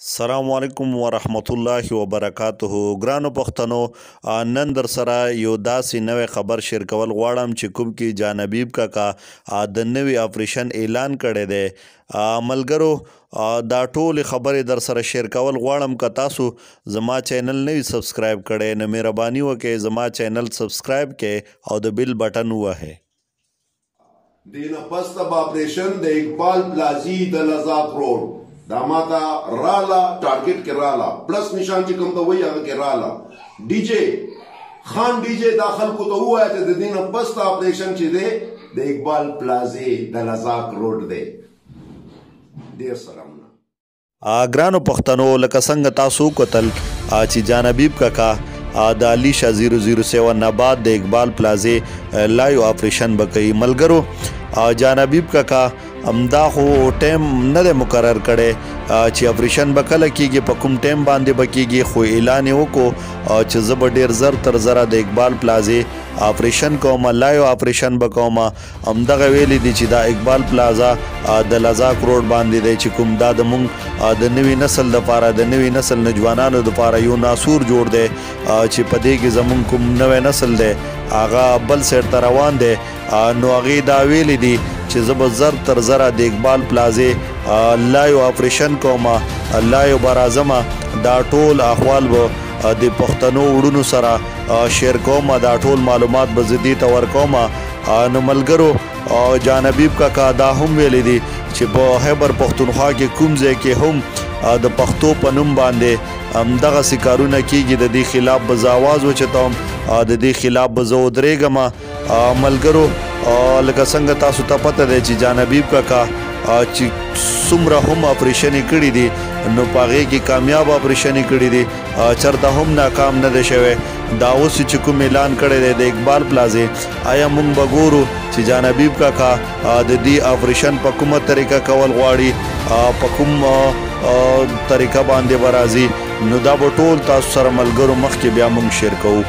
السلام علیکم ورحمت الله وبرکاته. ګرانو پښتنو، نن در سره یو داسې نوې خبر شیر کول غواړم چې کوم کې جانبیب کاکا د نوې اپریشن اعلان کړی دی. ملګرو، دا ټولې خبرې در سره شیر کول غواړم. که تاسو زما چینل نه وي سبسکرایب کړی نو مهرباني وکړئ زما چینل سبسکرایب کړئ او د بیل بټن ووهئ. دینه پسته با اپریشن د اقبال پلازی د لذات روډ دا ماتا رالا ټارګټ کې رالا پلس نشان چې کوم ته وایي هغه کې رالا ډي جے خان ډي جے داخل کو ته وایي چې د دینه پسته اپریشن چې دی د اقبال پلازی د لذات روډ دی. ډیر سلامونه ګرانو پښتنو، لکه څنګه تاسو کتل چې جانبیب کاکا د علیشا 007 نه بعد د اقبال پلازی لایو اپریشن بکوي. ملګرو، جانبیب کاکا امدا خو ټیم نه دی مقرر کړی چې اپریشن به کله کیږي، په کوم ټیم باندې به کیږي، خو اعلان یې وکړو چې زه به ډېر زر تر زره د اقبال پلازی اپریشن کوم، لایو اپریشن به کوم. همدغه ویلي دي چې دا اقبال پلازا د لذاک روډ باندې دی چې کوم دا د مونږ د نوي نسل دپاره د نوي نسل نوجوانانو دپاره یو ناسور جوړ دی چې په دې کې زمونږ کوم نوی نسل دی هغه بل سیټ ته روان دی. نو هغې دا ویلي دي چې زه به زر تر زره د اقبال پلازی لایو اپریشن کوم، لایو به راځم. دا ټول احوال به د پښتنو وړونو سره شیر کوم، دا ټول معلومات به زه دې ته ورکوم. نو ملګرو، جانبیب کاکا دا هم ویلی دي چې په خیبر پښتونخوا کې کوم ځای کې هم د پښتو په نوم باندې همدغسې کارونه کیږي، د دې خلاف به زه اواز وچتوم، د دې خلاف به زه ودرېږم. ملګرو، لکه څنګه تاسو ته پته دی چې جانبیب کاکا چې څومره هم اپریشنې کړي دي نو په هغې کې کامیاب اپریشنې کړي دي، چېرته هم ناکام نه دی شوی. دا اوس چې کوم اعلان کړی دی د اقبال پلازی، آیا موږ به ګورو چې جانبیب کاکا د دې اپریشن په کومه طریقه کول غواړي، په کوم طریقه باندې به راځي. نو دا به ټول تاسو سره ملګرو مخکې بیا موږ شیر کوو.